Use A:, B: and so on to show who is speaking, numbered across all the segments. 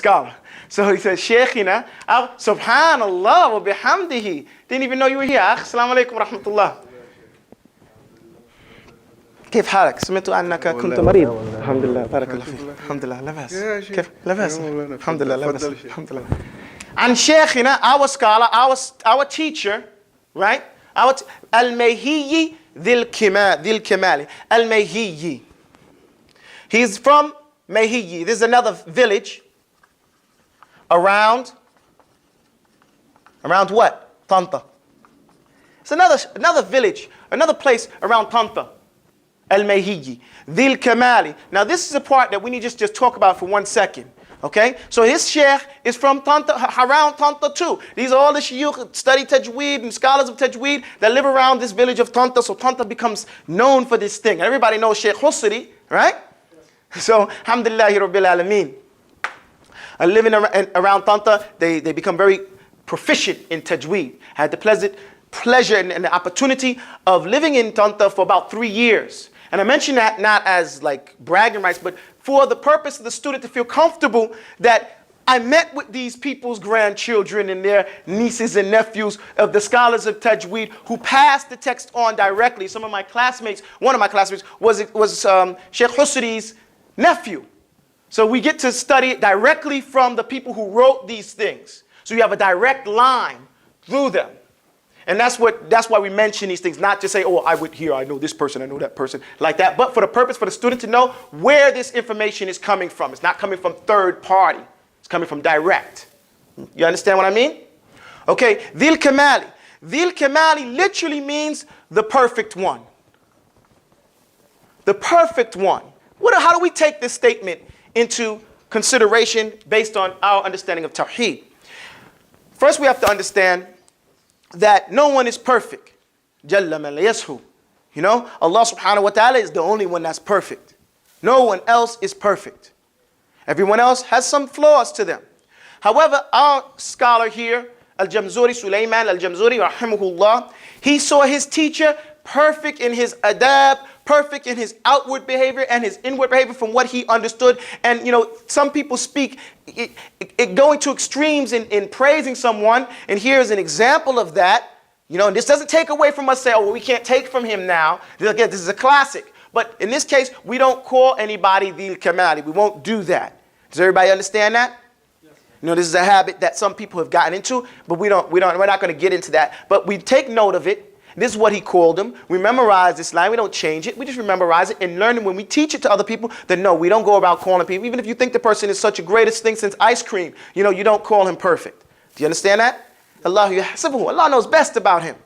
A: scholar. So he said, Shaykhina, subhanallah wa bihamdihi. Didn't even know you were here. Assalamu alaikum wa rahmatullah. كيف حالك؟ سمعت أنك كنت مريض. الحمد لله بارك الله فيك. الحمد لله لا بأس. كيف؟ لا بأس. الحمد لله لا بأس. الحمد لله. And Shaykhina, our scholar, our teacher, right? Al-Mayhiyi Dhil Kamali. Al-Mayhiyi. He's from Mayhiyi. This is another village around what? Tanta. It's another village, another place around Tanta. Al-Mayhiyi. Dhil Kamali. Now this is a part that we need to just talk about for 1 second. Okay? So his sheikh is from Tanta, around Tanta too. These are all the shuyukh, study Tajweed and scholars of Tajweed that live around this village of Tanta. So Tanta becomes known for this thing. Everybody knows Sheikh Husri, right? So, alhamdulillahi rabbil alameen. Living around Tanta, they become very proficient in Tajweed. I had the pleasure and the opportunity of living in Tanta for about 3 years. And I mention that not as like bragging rights, but for the purpose of the student to feel comfortable that I met with these people's grandchildren and their nieces and nephews of the scholars of Tajweed who passed the text on directly. Some of my classmates, one of my classmates was Sheikh Husri's nephew. So we get to study it directly from the people who wrote these things. So you have a direct line through them. And that's why we mention these things, not just say, oh, I went here, I know this person, I know that person, like that, but for the purpose for the student to know where this information is coming from. It's not coming from third party. It's coming from direct. You understand what I mean? Okay, Dhil Kamali. Dhil Kamali literally means the perfect one. The perfect one. How do we take this statement into consideration based on our understanding of Tawheed? First, we have to understand that no one is perfect. Jalla man la yashu. You know, Allah subhanahu wa ta'ala is the only one that's perfect. No one else is perfect. Everyone else has some flaws to them. However, our scholar here, Al-Jamzuri, Sulaiman Al-Jamzuri, rahimahullah, he saw his teacher perfect in his adab, perfect in his outward behavior and his inward behavior from what he understood. And, you know, some people speak going to extremes in praising someone. And here's an example of that. You know, and this doesn't take away from us saying, oh, well, we can't take from him now. Again, this is a classic. But in this case, we don't call anybody Dhil Kamali. We won't do that. Does everybody understand that? Yes. You know, this is a habit that some people have gotten into, but we're not going to get into that. But we take note of it. This is what he called them. We memorize this line. We don't change it. We just memorize it and learn it. When we teach it to other people, then no, we don't go about calling people. Even if you think the person is such a greatest thing since ice cream, you know, you don't call him perfect. Do you understand that? Allah knows best about him.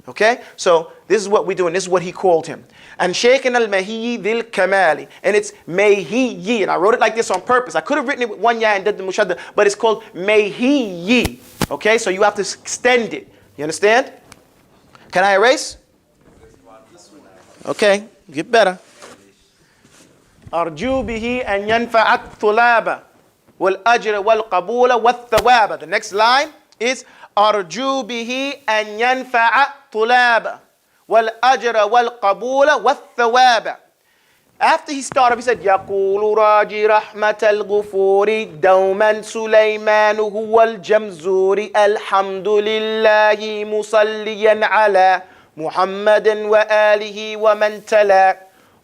A: Okay? So this is what we do, and this is what he called him. And Shaykhina al-Mayhiyi Dhil Kamali. And it's Mayhiyi. And I wrote it like this on purpose. I could have written it with one ya and did the mushadda, but it's called Mayhiyi. Okay? So you have to extend it. You understand? Can I erase? Okay, get better. أرجو به أن ينفع الطلاب والأجر والقبول والثواب. The next line is أرجو به أن ينفع الطلاب والأجر والقبول والثواب. After he started, he said, يقول راجي رحمة الغفور دوما سليمان هو الجمزور الحمد لله مصليا على محمد وآله ومن تلا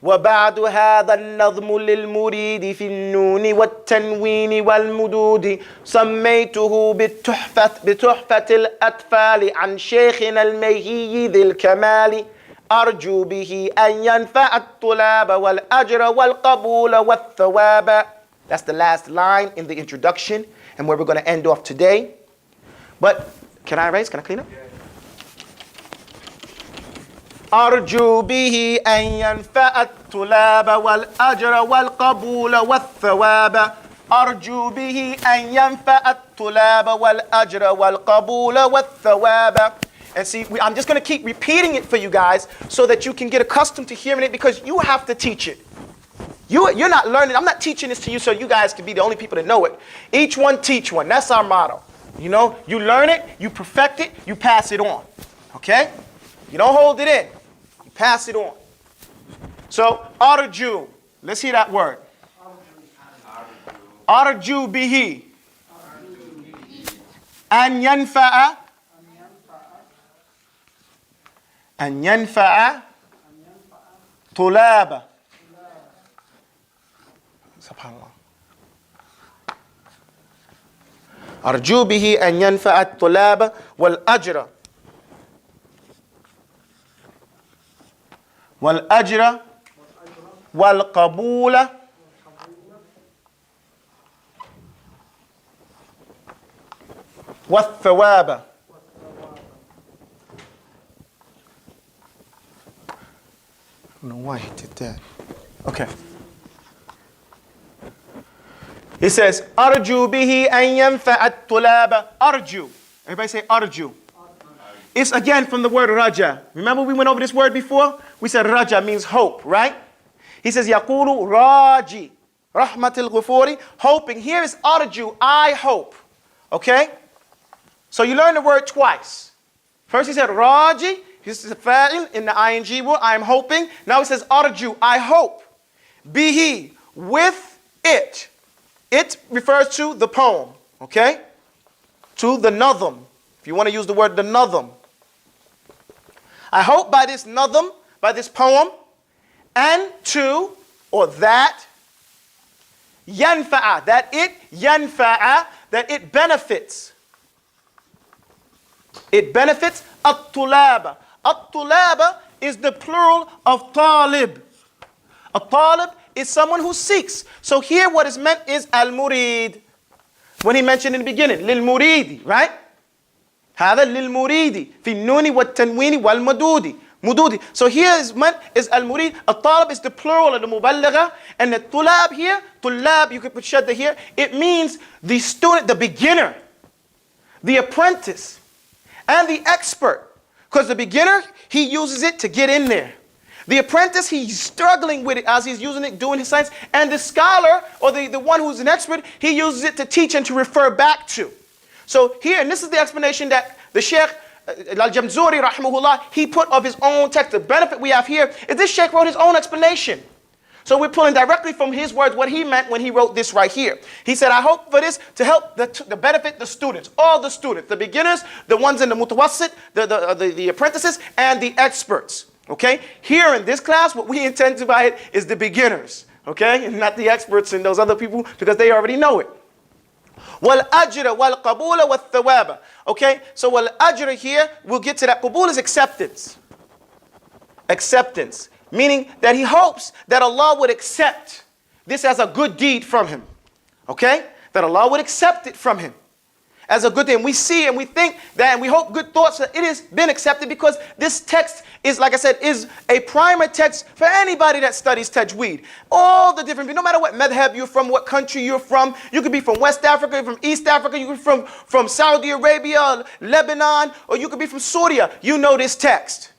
A: وبعد هذا النظم للمريد في النون والتنوين والمدود سميته بتحفة الأطفال عن شيخنا الميهي ذي الكمال أرجو به أن ينفع الطلاب والأجر والقبول والثواب. That's the last line in the introduction and where we're going to end off today. But can I erase? Can I clean up? أرجو به أن ينفع الطلاب والأجر والقبول والثواب. أرجو به أن ينفع الطلاب والأجر والقبول والثواب. And see, I'm just going to keep repeating it for you guys so that you can get accustomed to hearing it, because you have to teach it. You're not learning. I'm not teaching this to you so you guys can be the only people that know it. Each one teach one. That's our motto. You know, you learn it, you perfect it, you pass it on. Okay? You don't hold it in. You pass it on. So, arju. Let's hear that word. Arju bihi. أن ينفع أن ينفع طلاب. سبحان الله. أرجو به أن ينفع الطلاب والأجر والقبول والثواب. I don't know why he did that. Okay. He says, أرجو به أن ينفع الطلاب. أرجو. Everybody say أرجو. It's again from the word raja. Remember we went over this word before? We said raja means hope, right? He says, يقول راجي رحمة الغفور. Hoping. Here is أرجو. I hope. Okay? So you learn the word twice. First he said raji. This is a fa'il in the ing word. I am hoping. Now he says arju. I hope. Bihi. With it. It refers to the poem. Okay? To the nadham. If you want to use the word the nadham. I hope by this nadham, by this poem, and to, or that, yanfa'a. That it, yanfa'a, that it benefits. It benefits at-tulaba. At-tulaba is the plural of talib. A talib is someone who seeks. So here what is meant is al-murid. When he mentioned in the beginning, lil-muridi, right? هذا للمريد في النون والتنوين والمدود. مدودي. So here is meant is al-murid. At-talib is the plural of the muballigha. And the tulab here, tulab, you could put shadda here. It means the student, the beginner, the apprentice, and the expert. Because the beginner, he uses it to get in there. The apprentice, he's struggling with it as he's using it, doing his science. And the scholar, or the one who's an expert, he uses it to teach and to refer back to. So here, and this is the explanation that the Sheikh al-Jamzuri, rahimahullah, he put of his own text. The benefit we have here is this Sheikh wrote his own explanation. So we're pulling directly from his words what he meant when he wrote this right here. He said, I hope for this to help to benefit the students, all the students, the beginners, the ones in the mutawassit, the apprentices, and the experts. Okay? Here in this class, what we intend to by it is the beginners. Okay? And not the experts and those other people because they already know it. Wal-ajra wal-qabula wal-thawaba. Okay? So wal-ajra here, we'll get to that. Qabul is acceptance. Acceptance. Meaning that he hopes that Allah would accept this as a good deed from him. Okay? That Allah would accept it from him as a good thing. We see and we think that and we hope good thoughts that it has been accepted because this text is, like I said, is a primer text for anybody that studies Tajweed. All the different, no matter what madhab you're from, what country you're from, you could be from West Africa, from East Africa, you could be from Saudi Arabia, Lebanon, or you could be from Syria. You know this text.